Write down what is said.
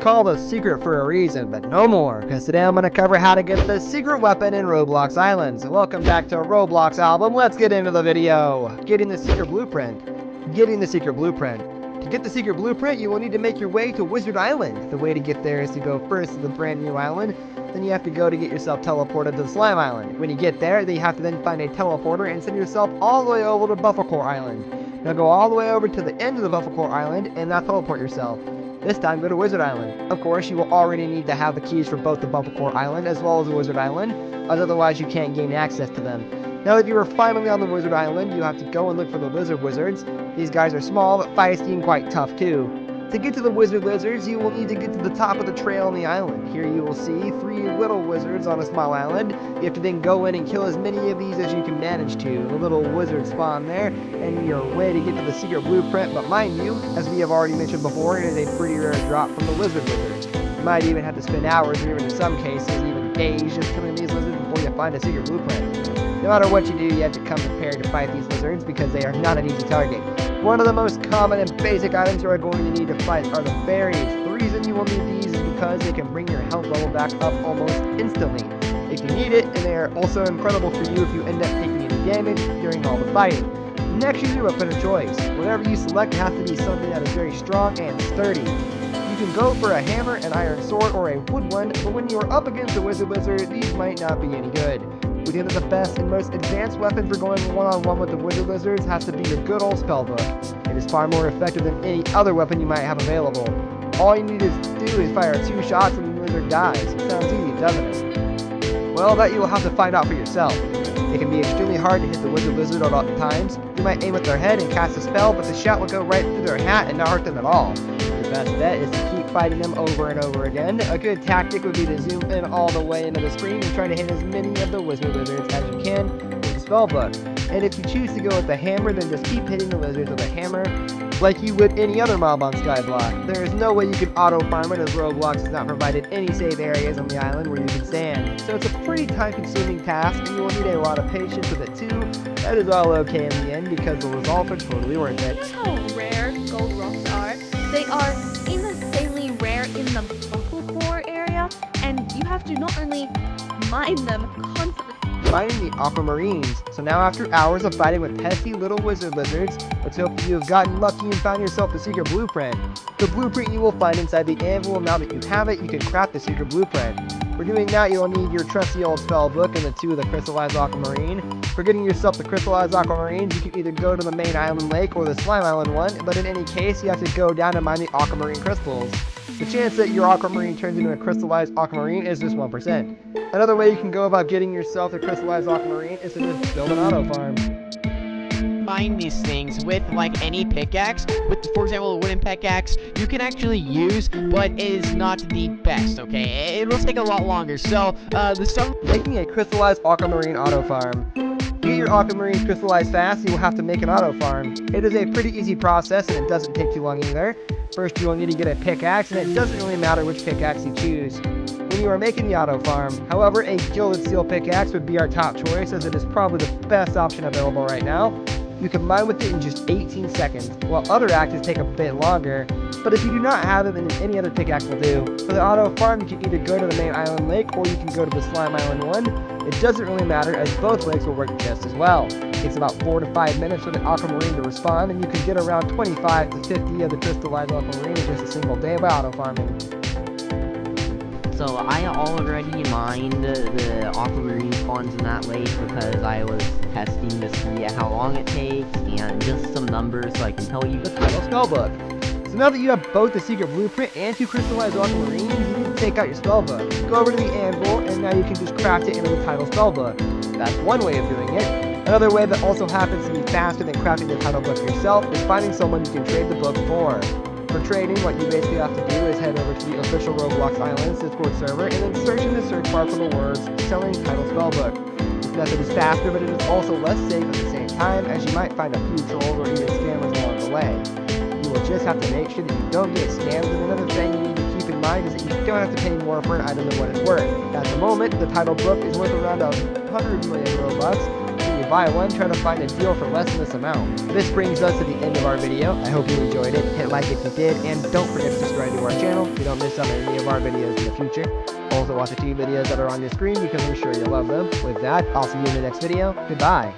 called a secret for a reason, but no more, because today I'm going to cover how to get the secret weapon in Roblox Islands. Welcome back to Roblox Album. Let's get into the video. Getting the secret blueprint. To get the secret blueprint, you will need to make your way to Wizard Island. The way to get there is to go first to the brand new island. Then you have to go to get yourself teleported to the Slime Island. When you get there, then you have to then find a teleporter and send yourself all the way over to 𝗵𝗶𝗀𝗄𝗃 Island. Now go all the way over to the end of the 𝗵𝗶𝗀𝗄𝗃 Island and now teleport yourself. This time go to Wizard Island. Of course, you will already need to have the keys for both the 𝗵𝗶𝗀𝗄𝗃 Island as well as the Wizard Island, as otherwise you can't gain access to them. Now that you are finally on the Wizard Island, you have to go and look for the Lizard Wizards. These guys are small, but feisty and quite tough too. To get to the Wizard Lizards, you will need to get to the top of the trail on the island. Here you will see 3 little wizards on a small island. You have to then go in and kill as many of these as you can manage to. The little wizards spawn there, and your way to get to the secret blueprint, but mind you, as we have already mentioned before, it is a pretty rare drop from the Lizard Wizards. You might even have to spend hours, or even in some cases, even days, just killing these lizards before you find a secret blueprint. No matter what you do, you have to come prepared to fight these lizards because they are not an easy target. One of the most common and basic items you are going to need to fight are the berries. The reason you will need these is because they can bring your health level back up almost instantly if you need it, and they are also incredible for you if you end up taking any damage during all the fighting. Next, you do a better choice. Whatever you select has to be something that is very strong and sturdy. You can go for a hammer, an iron sword, or a wood one, but when you are up against a wizard lizard, these might not be any good. We think that the best and most advanced weapon for going one-on-one with the wizard lizards has to be your good old spell book. It is far more effective than any other weapon you might have available. All you need to do is fire 2 shots and the lizard dies. Sounds easy, doesn't it? Well, that you will have to find out for yourself. It can be extremely hard to hit the wizard lizard at all times. You might aim at their head and cast a spell, but the shot will go right through their hat and not hurt them at all. Your best bet is to keep fighting them over and over again. A good tactic would be to zoom in all the way into the screen and try to hit as many of the wizard lizards as you can with the spell book. And if you choose to go with the hammer, then just keep hitting the lizards with a hammer like you would any other mob on Skyblock. There is no way you can auto-farm it, as Roblox has not provided any safe areas on the island where you can stand. So it's a pretty time-consuming task, and you will need a lot of patience with it too. That is all okay in the end, because the results are totally worth it. You know how rare gold rocks are? They are insanely rare in the 𝗵𝗶𝗀𝗄𝗃 area, and you have to not only mine them constantly, finding the aquamarines. So now after hours of fighting with pesky little wizard lizards, let's hope that you have gotten lucky and found yourself the secret blueprint. The blueprint you will find inside the anvil, and now that you have it, you can craft the secret blueprint. For doing that, you'll need your trusty old spell book and the 2 of the crystallized aquamarine. For getting yourself the crystallized aquamarines, you can either go to the main island lake or the slime island one, but in any case, you have to go down and mine the aquamarine crystals. The chance that your aquamarine turns into a crystallized aquamarine is just 1%. Another way you can go about getting yourself the crystallized aquamarine is to just build an auto farm. Find these things with like any pickaxe, with for example a wooden pickaxe you can actually use, but it is not the best, okay? It will take a lot longer, so making a crystallized aquamarine auto farm. To get your aquamarines crystallized fast, you will have to make an auto farm. It is a pretty easy process and it doesn't take too long either. First you will need to get a pickaxe, and it doesn't really matter which pickaxe you choose when you are making the auto farm. However, a gilded steel pickaxe would be our top choice, as it is probably the best option available right now. You can mine with it in just 18 seconds, while other axes take a bit longer. But if you do not have it, then any other pickaxe will do. For the auto farm, you can either go to the main island lake, or you can go to the slime island one. It doesn't really matter, as both lakes will work just as well. It takes about 4 to 5 minutes for the aquamarine to respawn, and you can get around 25 to 50 of the crystallized aquamarine in just a single day by auto farming. So I already mined the aquamarine spawns in that lake because I was testing to see how long it takes and just some numbers so I can tell you the title spellbook. So now that you have both the secret blueprint and 2 crystallized aquamarines, you need to take out your spellbook. Go over to the anvil, and now you can just craft it into the title spellbook. That's one way of doing it. Another way that also happens to be faster than crafting the title book yourself is finding someone you can trade the book for. For trading, what you basically have to do is head over to the official Roblox Islands Discord server and then search in the search bar for the words selling title spellbook. This method is faster, but it is also less safe at the same time, as you might find a few trolls or even scammers along the way. You will just have to make sure that you don't get scammed, and another thing you need to keep in mind is that you don't have to pay more for an item than what it's worth. At the moment, the title book is worth around 100 million Robux. When you buy one, try to find a deal for less than this amount. This brings us to the end of our video. I hope you enjoyed it. Hit like if you did, and don't forget to subscribe to our channel so you don't miss out on any of our videos in the future. Also watch the 2 videos that are on your screen because I'm sure you'll love them. With that, I'll see you in the next video. Goodbye.